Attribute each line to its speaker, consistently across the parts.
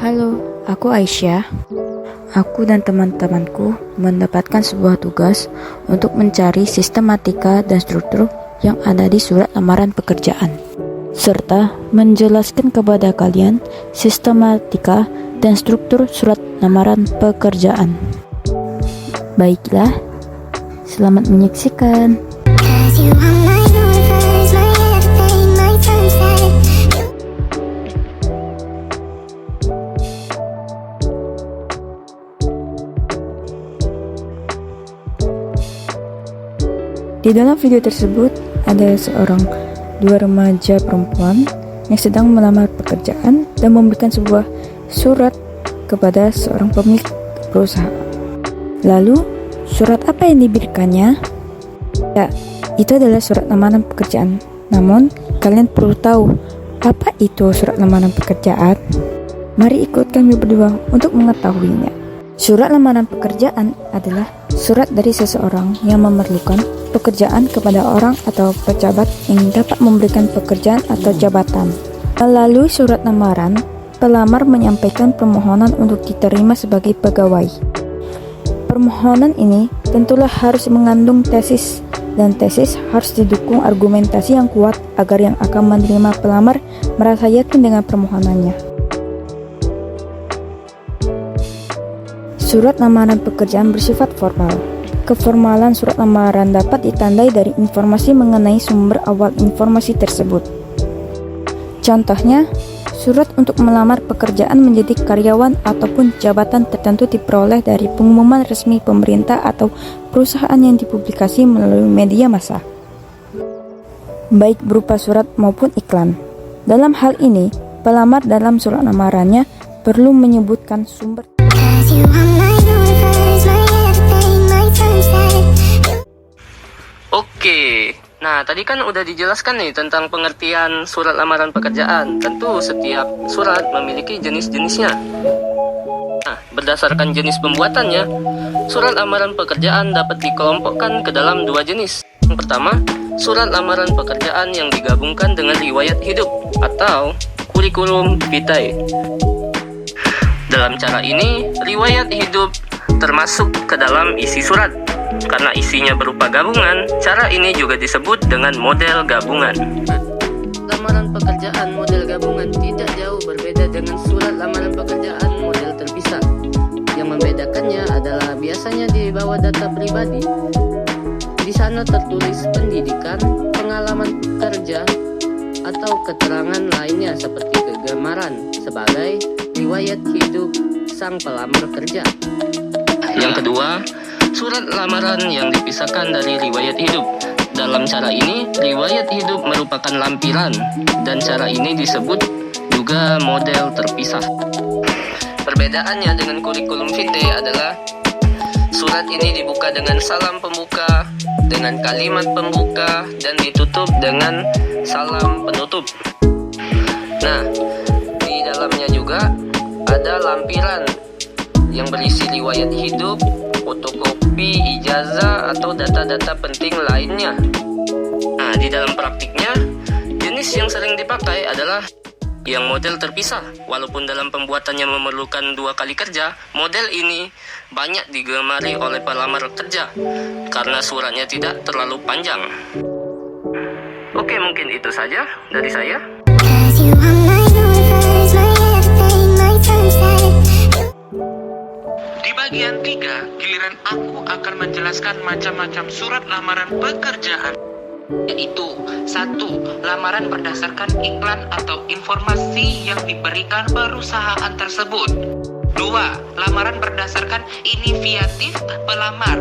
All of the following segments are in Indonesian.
Speaker 1: Halo, aku Aisyah. Aku dan teman-temanku mendapatkan sebuah tugas untuk mencari sistematika dan struktur yang ada di surat lamaran pekerjaan, serta menjelaskan kepada kalian sistematika dan struktur surat lamaran pekerjaan. Baiklah, selamat menyaksikan. Di dalam video tersebut ada dua remaja perempuan yang sedang melamar pekerjaan dan memberikan sebuah surat kepada seorang pemilik perusahaan. Lalu, surat apa yang diberikannya? Ya, itu adalah surat lamaran pekerjaan. Namun, kalian perlu tahu apa itu surat lamaran pekerjaan? Mari ikut kami berdua untuk mengetahuinya. Surat lamaran pekerjaan adalah surat dari seseorang yang memerlukan pekerjaan kepada orang atau pejabat yang dapat memberikan pekerjaan atau jabatan. Melalui surat lamaran, pelamar menyampaikan permohonan untuk diterima sebagai pegawai. Permohonan ini tentulah harus mengandung tesis, dan tesis harus didukung argumentasi yang kuat agar yang akan menerima pelamar merasa yakin dengan permohonannya. Surat lamaran pekerjaan bersifat formal. Keformalan surat lamaran dapat ditandai dari informasi mengenai sumber awal informasi tersebut. Contohnya, surat untuk melamar pekerjaan menjadi karyawan ataupun jabatan tertentu diperoleh dari pengumuman resmi pemerintah atau perusahaan yang dipublikasi melalui media massa, baik berupa surat maupun iklan. Dalam hal ini, pelamar dalam surat lamarannya perlu menyebutkan sumber.
Speaker 2: Oke, nah tadi kan udah dijelaskan nih tentang pengertian surat lamaran pekerjaan. Tentu setiap surat memiliki jenis-jenisnya. Nah, berdasarkan jenis pembuatannya, surat lamaran pekerjaan dapat dikelompokkan ke dalam dua jenis. Yang pertama, surat lamaran pekerjaan yang digabungkan dengan riwayat hidup atau kurikulum vitae. Dalam cara ini, riwayat hidup termasuk ke dalam isi surat. Karena isinya berupa gabungan, cara ini juga disebut dengan model gabungan. Lamaran pekerjaan model gabungan tidak jauh berbeda dengan surat lamaran pekerjaan model terpisah. Yang membedakannya adalah biasanya di bawah data pribadi. Di sana tertulis pendidikan, pengalaman kerja, atau keterangan lainnya seperti kegemaran sebagai riwayat hidup sang pelamar kerja. Yang kedua, surat lamaran yang dipisahkan dari riwayat hidup. Dalam cara ini, riwayat hidup merupakan lampiran, dan cara ini disebut juga model terpisah. Perbedaannya dengan kurikulum vitae adalah surat ini dibuka dengan salam pembuka, dengan kalimat pembuka, dan ditutup dengan salam penutup. Nah, di dalamnya juga ada lampiran yang berisi riwayat hidup, fotokopi, ijazah, atau data-data penting lainnya. Nah, di dalam praktiknya, jenis yang sering dipakai adalah yang model terpisah. Walaupun dalam pembuatannya memerlukan 2 kali kerja, model ini banyak digemari oleh pelamar kerja karena suratnya tidak terlalu panjang. Oke, mungkin itu saja dari saya.
Speaker 3: Di bagian 3, giliran aku akan menjelaskan macam-macam surat lamaran pekerjaan, yaitu 1. Lamaran berdasarkan iklan atau informasi yang diberikan perusahaan tersebut. 2. Lamaran berdasarkan inisiatif pelamar.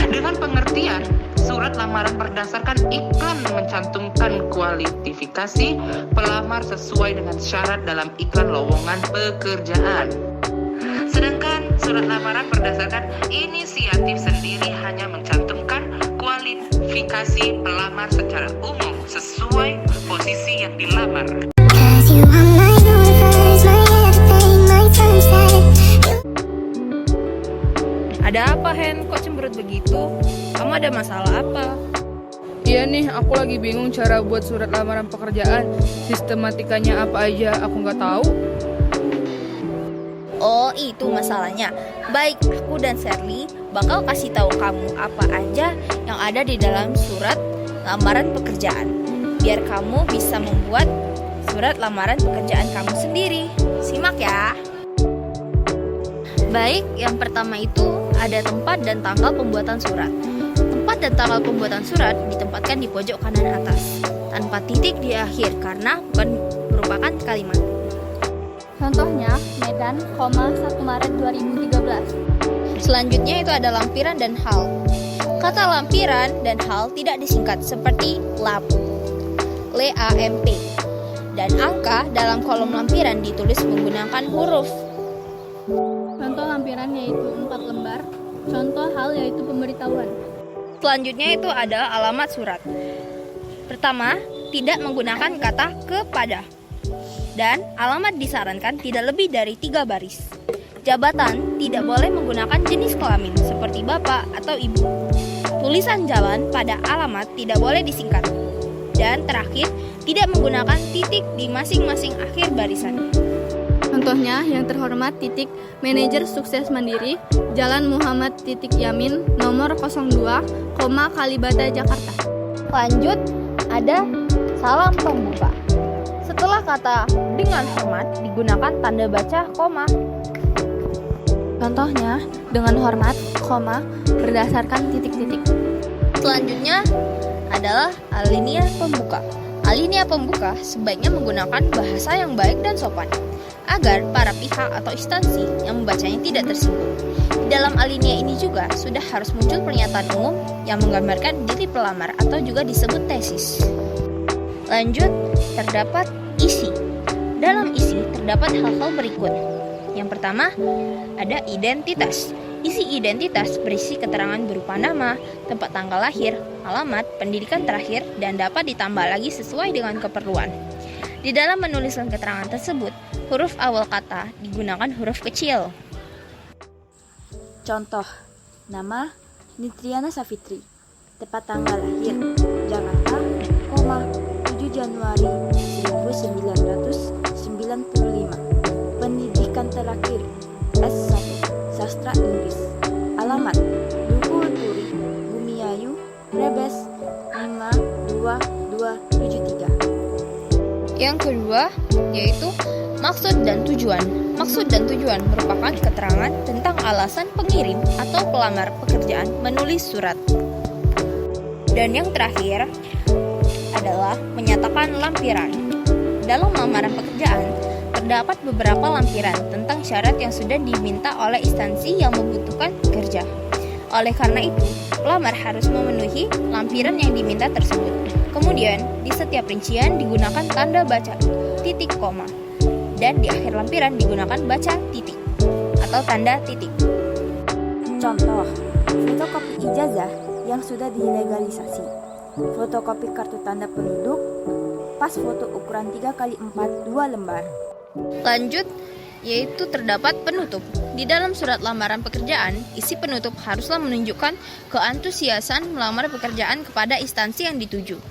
Speaker 3: Dengan pengertian, surat lamaran berdasarkan iklan mencantumkan kualifikasi pelamar sesuai dengan syarat dalam iklan lowongan pekerjaan. Sedangkan surat lamaran berdasarkan inisiatif sendiri hanya mencantumkan kualifikasi pelamar secara umum sesuai posisi yang dilamar.
Speaker 4: Ada apa, Hen? Kok cemberut begitu? Kamu ada masalah apa?
Speaker 5: Iya nih, aku lagi bingung cara buat surat lamaran pekerjaan. Sistematikanya apa aja, aku nggak tahu.
Speaker 4: Oh, itu masalahnya. Baik, aku dan Sherly bakal kasih tahu kamu apa aja yang ada di dalam surat lamaran pekerjaan. Biar kamu bisa membuat surat lamaran pekerjaan kamu sendiri. Simak ya. Baik, yang pertama itu ada tempat dan tanggal pembuatan surat. Tempat dan tanggal pembuatan surat ditempatkan di pojok kanan atas, tanpa titik di akhir karena bukan merupakan kalimat.
Speaker 6: Contohnya, Medan, 1 Maret 2013.
Speaker 4: Selanjutnya itu ada lampiran dan hal. Kata lampiran dan hal tidak disingkat seperti LAMP, LAMP. Dan angka dalam kolom lampiran ditulis menggunakan huruf.
Speaker 6: Contoh lampiran yaitu 4 lembar. Contoh hal yaitu pemberitahuan.
Speaker 4: Selanjutnya itu ada alamat surat. Pertama, tidak menggunakan kata kepada. Dan alamat disarankan tidak lebih dari 3 baris. Jabatan tidak boleh menggunakan jenis kelamin seperti bapak atau ibu. Tulisan jalan pada alamat tidak boleh disingkat. Dan terakhir, tidak menggunakan titik di masing-masing akhir barisan.
Speaker 6: Contohnya, yang terhormat titik manajer sukses mandiri, Jalan Muhammad titik Yamin, nomor 02, Kalibata, Jakarta.
Speaker 4: Lanjut, ada salam pembuka. Setelah kata dengan hormat digunakan tanda baca koma.
Speaker 6: Contohnya, dengan hormat, berdasarkan titik-titik.
Speaker 4: Selanjutnya adalah alinea pembuka. Alinea pembuka sebaiknya menggunakan bahasa yang baik dan sopan agar para pihak atau instansi yang membacanya tidak tersinggung. Di dalam alinea ini juga sudah harus muncul pernyataan umum yang menggambarkan diri pelamar atau juga disebut tesis. Lanjut, terdapat isi. Dalam isi terdapat hal-hal berikut. Yang pertama, ada identitas. Isi identitas berisi keterangan berupa nama, tempat tanggal lahir, alamat, pendidikan terakhir, dan dapat ditambah lagi sesuai dengan keperluan. Di dalam menuliskan keterangan tersebut, huruf awal kata digunakan huruf kecil.
Speaker 1: Contoh, nama Nitriana Safitri, tempat tanggal lahir Jakarta, 7 Januari 1995, pendidikan terakhir S1, Sastra Inggris, alamat Dukuh Turi, Bumiayu, Brebes 52273.
Speaker 4: Yang kedua, yaitu maksud dan tujuan. Maksud dan tujuan merupakan keterangan tentang alasan pengirim atau pelamar pekerjaan menulis surat. Dan yang terakhir adalah menyatakan lampiran. Dalam lamaran pekerjaan, terdapat beberapa lampiran tentang syarat yang sudah diminta oleh instansi yang membutuhkan pekerja. Oleh karena itu, pelamar harus memenuhi lampiran yang diminta tersebut. Kemudian, di setiap rincian digunakan tanda baca titik koma, dan di akhir lampiran digunakan baca titik atau tanda titik.
Speaker 1: Contoh, fotokopi ijazah yang sudah dilegalisasi, fotokopi kartu tanda penduduk, pas foto ukuran 3x4 2 lembar.
Speaker 4: Lanjut, yaitu terdapat penutup. Di dalam surat lamaran pekerjaan, isi penutup haruslah menunjukkan keantusiasan melamar pekerjaan kepada instansi yang dituju.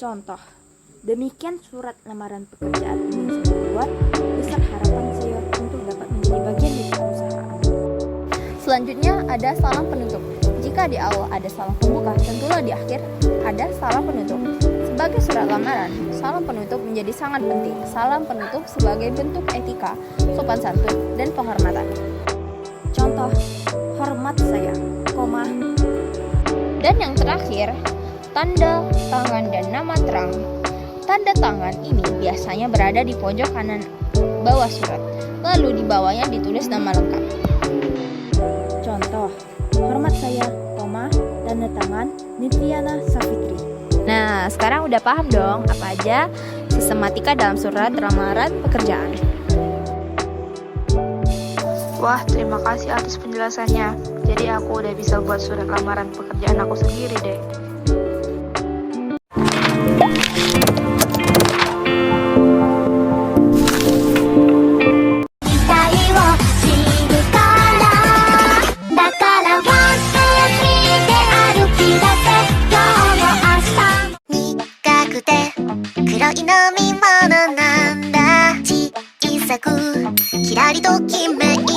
Speaker 1: Contoh, demikian surat lamaran pekerjaan ini saya buat, besar harapan saya untuk dapat menjadi bagian dari perusahaan.
Speaker 4: Selanjutnya ada salam penutup. Jika di awal ada salam pembuka, tentulah di akhir ada salam penutup. Sebagai surat lamaran, salam penutup menjadi sangat penting. Salam penutup sebagai bentuk etika, sopan santun, dan penghormatan.
Speaker 1: Contoh, hormat saya, koma.
Speaker 4: Dan yang terakhir, tanda tangan dan nama terang. Tanda tangan ini biasanya berada di pojok kanan bawah surat, lalu di bawahnya ditulis nama lengkap.
Speaker 1: Contoh, hormat saya, koma, tanda tangan Nitriana Safitri.
Speaker 4: Nah, sekarang udah paham dong apa aja sistematika dalam surat lamaran pekerjaan.
Speaker 5: Wah, terima kasih atas penjelasannya. Jadi aku udah bisa buat surat lamaran pekerjaan aku sendiri deh.
Speaker 7: きらりときめき